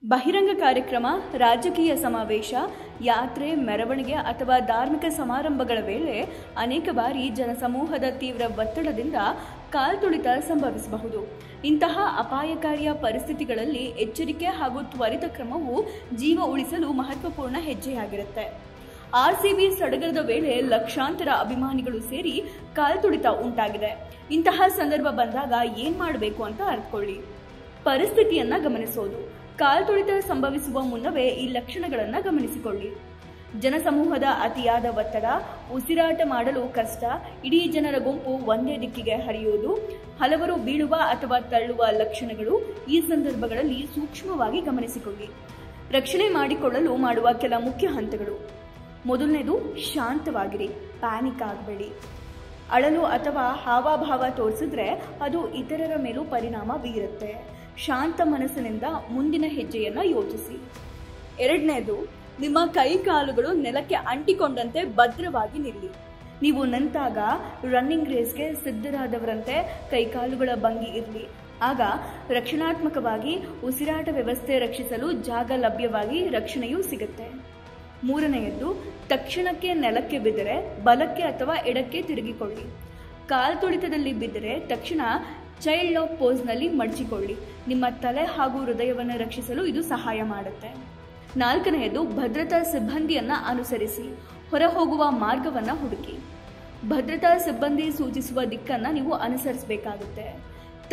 ಬಹಿರಂಗ ಕಾರ್ಯಕ್ರಮ, ರಾಜಕೀಯ ಸಮಾವೇಶ, ಯಾತ್ರೆ, ಮೆರವಣಿಗೆ ಅಥವಾ ಧಾರ್ಮಿಕ ಸಮಾರಂಭಗಳ ವೇಳೆ ಅನೇಕ ಬಾರಿ ಜನಸಮೂಹದ ತೀವ್ರ ಒತ್ತಡದಿಂದ ಕಾಲ್ತುಳಿತ ಸಂಭವಿಸಬಹುದು. ಇಂತಹ ಅಪಾಯಕಾರಿಯ ಪರಿಸ್ಥಿತಿಗಳಲ್ಲಿ ಎಚ್ಚರಿಕೆ ಹಾಗೂ ತ್ವರಿತ ಕ್ರಮವು ಜೀವ ಉಳಿಸಲು ಮಹತ್ವಪೂರ್ಣ ಹೆಜ್ಜೆಯಾಗಿರುತ್ತೆ. ಆರ್ಸಿಬಿ ಸಡಗರದ ವೇಳೆ ಲಕ್ಷಾಂತರ ಅಭಿಮಾನಿಗಳು ಸೇರಿ ಕಾಲ್ತುಳಿತ ಉಂಟಾಗಿದೆ. ಇಂತಹ ಸಂದರ್ಭ ಬಂದಾಗ ಏನ್ ಮಾಡಬೇಕು ಅಂತ ಅರ್ಥಕೊಳ್ಳಿ. ಪರಿಸ್ಥಿತಿಯನ್ನ ಗಮನಿಸೋದು. ಕಾಲ್ತುಳಿತ ಸಂಭವಿಸುವ ಮುನ್ನವೇ ಈ ಲಕ್ಷಣಗಳನ್ನು ಗಮನಿಸಿಕೊಳ್ಳಿ. ಜನಸಮೂಹದ ಅತಿಯಾದ ಒತ್ತಡ, ಉಸಿರಾಟ ಮಾಡಲು ಕಷ್ಟ, ಇಡೀ ಜನರ ಗುಂಪು ಒಂದೇ ದಿಕ್ಕಿಗೆ ಹರಿಯುವುದು, ಹಲವರು ಬೀಳುವ ಅಥವಾ ತಳ್ಳುವ ಲಕ್ಷಣಗಳು. ಈ ಸಂದರ್ಭಗಳಲ್ಲಿ ಸೂಕ್ಷ್ಮವಾಗಿ ಗಮನಿಸಿಕೊಳ್ಳಿ. ರಕ್ಷಣೆ ಮಾಡಿಕೊಳ್ಳಲು ಮಾಡುವ ಕೆಲ ಮುಖ್ಯ ಹಂತಗಳು. ಮೊದಲನೇದು, ಶಾಂತವಾಗಿರಿ. ಪ್ಯಾನಿಕ್ ಆಗಬೇಡಿ. ಅಳಲು ಅಥವಾ ಹಾವಭಾವ ತೋರಿಸಿದ್ರೆ ಅದು ಇತರರ ಮೇಲೂ ಪರಿಣಾಮ ಬೀರುತ್ತೆ. ಶಾಂತ ಮನಸ್ಸಿನಿಂದ ಮುಂದಿನ ಹೆಜ್ಜೆಯನ್ನು ಯೋಚಿಸಿ. ಎರಡನೇದು, ನಿಮ್ಮ ಕೈ ಕಾಲುಗಳು ನೆಲಕ್ಕೆ ಅಂಟಿಕೊಂಡಂತೆ ಭದ್ರವಾಗಿ ನಿಲ್ಲಿ. ನೀವು ನಿಂತಾಗ ರನ್ನಿಂಗ್ ರೇಸ್ಗೆ ಸಿದ್ಧರಾದವರಂತೆ ಕೈಕಾಲುಗಳ ಭಂಗಿ ಇರಲಿ. ಆಗ ರಕ್ಷಣಾತ್ಮಕವಾಗಿ ಉಸಿರಾಟ ವ್ಯವಸ್ಥೆ ರಕ್ಷಿಸಲು ಜಾಗ ಲಭ್ಯವಾಗಿ ರಕ್ಷಣೆಯೂ ಸಿಗುತ್ತೆ. ಮೂರನೆಯದ್ದು, ತಕ್ಷಣಕ್ಕೆ ನೆಲಕ್ಕೆ ಬಿದ್ದರೆ ಬಲಕ್ಕೆ ಅಥವಾ ಎಡಕ್ಕೆ ತಿರುಗಿಕೊಳ್ಳಿ. ಕಾಲ್ತುಳಿತದಲ್ಲಿ ಬಿದ್ದರೆ ತಕ್ಷಣ ಚೈಲ್ಡ್ ಲಾಕ್ ಪೋಸ್ನಲ್ಲಿ ಮಡಚಿಕೊಳ್ಳಿ. ನಿಮ್ಮ ತಲೆ ಹಾಗೂ ಹೃದಯವನ್ನು ರಕ್ಷಿಸಲು ಇದು ಸಹಾಯ ಮಾಡುತ್ತೆ. ನಾಲ್ಕನೆಯದು, ಭದ್ರತಾ ಸಿಬ್ಬಂದಿಯನ್ನ ಅನುಸರಿಸಿ ಹೊರ ಹೋಗುವ ಮಾರ್ಗವನ್ನು ಹುಡುಕಿ. ಭದ್ರತಾ ಸಿಬ್ಬಂದಿ ಸೂಚಿಸುವ ದಿಕ್ಕನ್ನು ನೀವು ಅನುಸರಿಸಬೇಕಾಗುತ್ತೆ.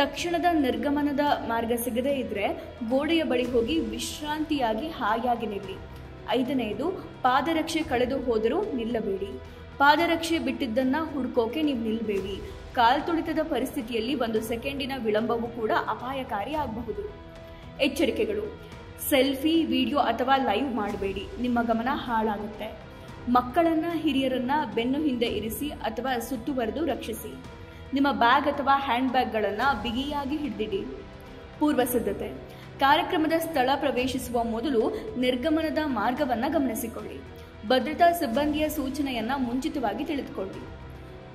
ತಕ್ಷಣದ ನಿರ್ಗಮನದ ಮಾರ್ಗ ಸಿಗದೇ ಇದ್ರೆ ಗೋಡೆಯ ಬಳಿ ಹೋಗಿ ವಿಶ್ರಾಂತಿಯಾಗಿ ಹಾಯಾಗಿ ನಿಲ್ಲಿ. ಐದನೆಯದು, ಪಾದರಕ್ಷೆ ಕಳೆದು ಹೋದರೂ ನಿಲ್ಲಬೇಡಿ. ಪಾದರಕ್ಷೆ ಬಿಟ್ಟಿದ್ದನ್ನ ಹುಡುಕೋಕೆ ನೀವು ನಿಲ್ಲಬೇಡಿ. ಕಾಲ್ತುಳಿತದ ಪರಿಸ್ಥಿತಿಯಲ್ಲಿ 1 ಸೆಕೆಂಡಿನ ವಿಳಂಬವೂ ಕೂಡ ಅಪಾಯಕಾರಿ ಆಗಬಹುದು. ಎಚ್ಚರಿಕೆಗಳು. ಸೆಲ್ಫಿ, ವಿಡಿಯೋ ಅಥವಾ ಲೈವ್ ಮಾಡಬೇಡಿ. ನಿಮ್ಮ ಗಮನ ಹಾಳಾಗುತ್ತೆ. ಮಕ್ಕಳನ್ನ, ಹಿರಿಯರನ್ನ ಬೆನ್ನು ಹಿಂದೆ ಇರಿಸಿ ಅಥವಾ ಸುತ್ತುವರೆದು ರಕ್ಷಿಸಿ. ನಿಮ್ಮ ಬ್ಯಾಗ್ ಅಥವಾ ಹ್ಯಾಂಡ್ ಬ್ಯಾಗ್ಗಳನ್ನು ಬಿಗಿಯಾಗಿ ಹಿಡಿದಿಡಿ. ಪೂರ್ವ ಸಿದ್ಧತೆ. ಕಾರ್ಯಕ್ರಮದ ಸ್ಥಳ ಪ್ರವೇಶಿಸುವ ಮೊದಲು ನಿರ್ಗಮನದ ಮಾರ್ಗವನ್ನು ಗಮನಿಸಿಕೊಳ್ಳಿ. ಭದ್ರತಾ ಸಿಬ್ಬಂದಿಯ ಸೂಚನೆಯನ್ನ ಮುಂಚಿತವಾಗಿ ತಿಳಿದುಕೊಳ್ಳಿ.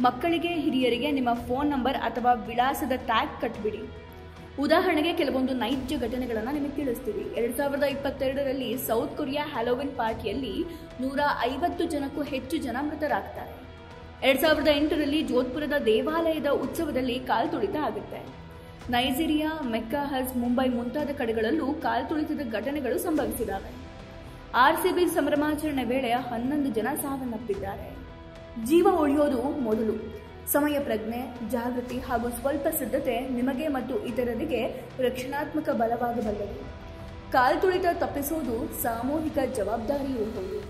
ಮಕ್ಕಳಿಗೆ, ಹಿರಿಯರಿಗೆ ನಿಮ್ಮ ಫೋನ್ ನಂಬರ್ ಅಥವಾ ವಿಳಾಸದ ಟ್ಯಾಗ್ ಕಟ್ಬಿಡಿ. ಉದಾಹರಣೆಗೆ ಕೆಲವೊಂದು ನೈಜ ಘಟನೆಗಳನ್ನು ನಿಮಗೆ ತಿಳಿಸ್ತೀವಿ. 2022ರಲ್ಲಿ ಸೌತ್ ಕೊರಿಯಾ ಹ್ಯಾಲೋವಿನ್ ಪಾರ್ಟಿಯಲ್ಲಿ 150 ಜನಕ್ಕೂ ಹೆಚ್ಚು ಜನ ಮೃತರಾಗ್ತಾರೆ. 2008ರಲ್ಲಿ ಜೋಧ್ಪುರದ ದೇವಾಲಯದ ಉತ್ಸವದಲ್ಲಿ ಕಾಲ್ತುಳಿತ ಆಗುತ್ತೆ. ನೈಜೀರಿಯಾ, ಮೆಕ್ಕಾ, ಹಜ್, ಮುಂಬೈ ಮುಂತಾದ ಕಡೆಗಳಲ್ಲೂ ಕಾಲ್ತುಳಿತದ ಘಟನೆಗಳು ಸಂಭವಿಸಿದ್ದಾವೆ. ಆರ್ಸಿಬಿ ಸಂಭ್ರಮಾಚರಣೆ ವೇಳೆ 11 ಜನ ಸಾವನ್ನಪ್ಪಿದ್ದಾರೆ. ಜೀವ ಉಳಿಯೋದು ಮೊದಲು. ಸಮಯ ಪ್ರಜ್ಞೆ, ಜಾಗೃತಿ ಹಾಗೂ ಸ್ವಲ್ಪ ಸಿದ್ಧತೆ ನಿಮಗೆ ಮತ್ತು ಇತರರಿಗೆ ರಕ್ಷಣಾತ್ಮಕ ಬಲವಾಗಬಲ್ಲದು. ಕಾಲ್ತುಳಿತ ತಪ್ಪಿಸುವುದು ಸಾಮೂಹಿಕ ಜವಾಬ್ದಾರಿಯೂ ಹೌದು.